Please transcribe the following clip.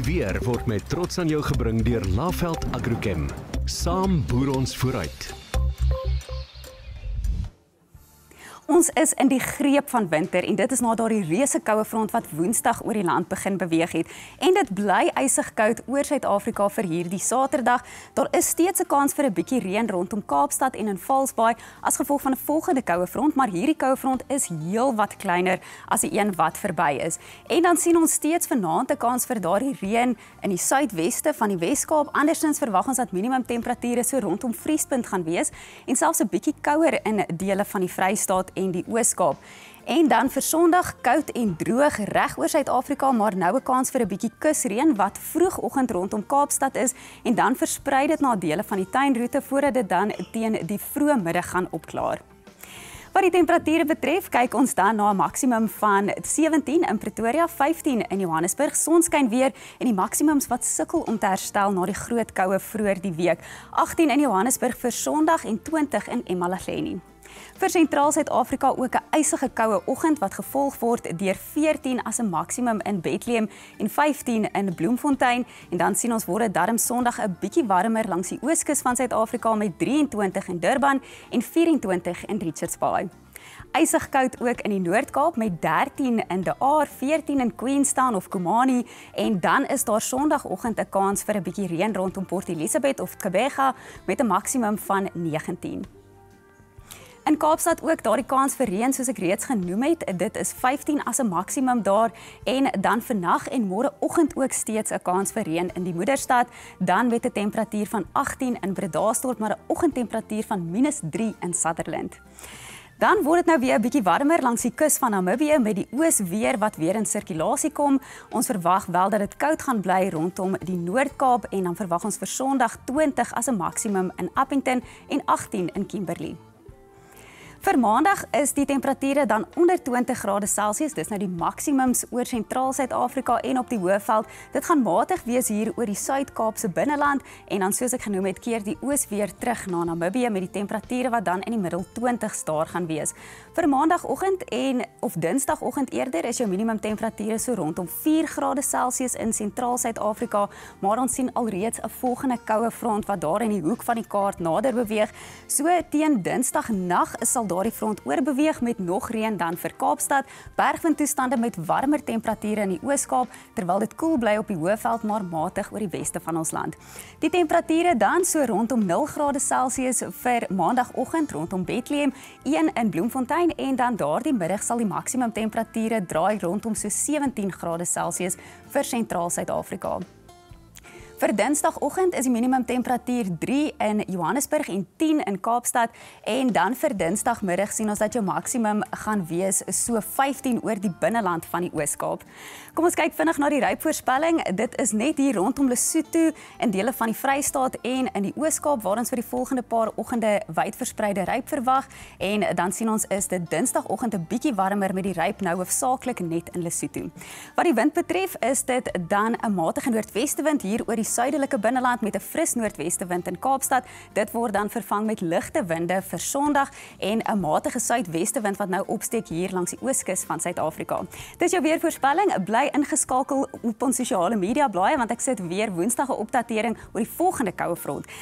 weer word met trots aan jou gebring deur Laveld Agrochem. Saam boer ons vooruit. Ons is in die greep van winter en dit is na daardie reuse koue front wat Woensdag oor die land begin beweeg het. En dit bly ysig koud oor Suid-Afrika vir hierdie Saterdag. Daar is steeds 'n kans vir 'n bietjie reën rondom Kaapstad en in Valsbaai as gevolg van 'n volgende koue front, maar hierdie koue front is heel wat kleiner as die een wat verby is. En dan sien ons steeds vanaand 'n kans vir daardie reën in die suidweste van die Wes-Kaap. Andersins verwag ons dat minimumtemperature so rondom vriespunt gaan wees en selfs 'n bietjie kouer in dele van die Vrystaat en die Oos-Kaap. En dan vir Sondag koud en droog reg oor Suid-Afrika, maar nou 'n kans vir 'n bietjie kusreën wat vroegoggend rondom Kaapstad is en dan versprei dit na dele van die tuinroete voordat dit dan teen die vroeë middag gaan opklaar. Wat die temperature betref, kyk ons dan na 'n maksimum van 17 in Pretoria, 15 in Johannesburg. Sonskyn weer en die maksimums wat sukkel om te herstel na die groot koue vroeër die week. 18 in Johannesburg vir Sondag en 20 in Emalaheni. Vir sentraal Suid-Afrika ook 'n ysige koue oggend wat gevolg word deur 14 as 'n maksimum in Bethlehem en 15 in Bloemfontein. En dan sien ons word dit darm Sondag 'n bietjie warmer langs die ooskus van Suid-Afrika met 23 in Durban en 24 in Richards Bay. Ysig koud ook in die Noord-Kaap met 13 in De Aar, 14 in Queenstown of Komani en dan is daar Sondagoggend 'n kans vir 'n bietjie reën rondom Port Elizabeth of Gqeberha met 'n maksimum van 19. In Kaapstad ook daardie kans vir reën soos ek reeds genoem het. Dit is 15 as 'n maksimum daar en dan vannag en môreoggend ook steeds 'n kans vir reën in die Moederstad, dan met 'n temperatuur van 18 in Bredasdorp, maar 'n oggendtemperatuur van -3 in Sutherland. Dan word dit nou weer 'n bietjie warmer langs die kus van Namibië met die oosweer wat weer in sirkulasie kom. Ons verwag wel dat dit koud gaan bly rondom die Noord-Kaap en dan verwag ons vir Sondag 20 as 'n maksimum in Appington en 18 in Kimberley. Vir Maandag is die temperature dan onder 20 grade Celsius, dis nou die maksimums oor sentraal Suid-Afrika en op die Hoëveld. Dit gaan matig wees hier oor die Suid-Kaapse binneland en dan soos ek genoem het, keer die oos weer terug na Namibië met die temperature wat dan in die middel 20s daar gaan wees. Vir Maandagoggend en of Dinsdagoggend eerder is jou minimumtemperature so rondom 4 grade Celsius in sentraal Suid-Afrika, maar ons sien alreeds 'n volgende koue front wat daar in die hoek van die kaart nader beweeg. So teen Dinsdagnag sal daardie front oorbeweeg met nog reën dan vir Kaapstad, bergwindtoestande met warmer temperature in die Oos-Kaap, terwyl dit koel bly op die Hoëveld, maar matig oor die weste van ons land. Die temperature dan so rondom 0 grade Celsius vir Maandagoggend rondom Bethlehem, 1 in Bloemfontein en dan daardie middag sal die maksimum temperature draai rondom so 17 grade Celsius vir sentraal Suid-Afrika. Vir Dinsdagoggend is die minimumtemperatuur 3 in Johannesburg en 10 in Kaapstad en dan vir Dinsdagmiddag sien ons dat jou maksimum gaan wees so 15 oor die binneland van die Oos-Kaap. Kom ons kyk vinnig na die rypvoorspelling. Dit is net hier rondom Lesotho in dele van die Vrystaat en in die Oos-Kaap waar ons vir die volgende paar oggende wyd verspreide ryp verwag en dan sien ons is dit Dinsdagoggend 'n bietjie warmer met die ryp nou hoofsaaklik net in Lesotho. Wat die wind betref is dit dan 'n matige noordwestewind hier oor die suidelike binneland met 'n fris noordwestewind in Kaapstad. Dit word dan vervang met ligte winde vir Sondag en 'n matige suidwestewind wat nou opsteek hier langs die ooskus van Suid-Afrika. Dis jou weervoorspelling. Bly ingeskakel op ons sosiale media blaaie want ek sit weer Woensdag 'n opdatering oor die volgende koue front.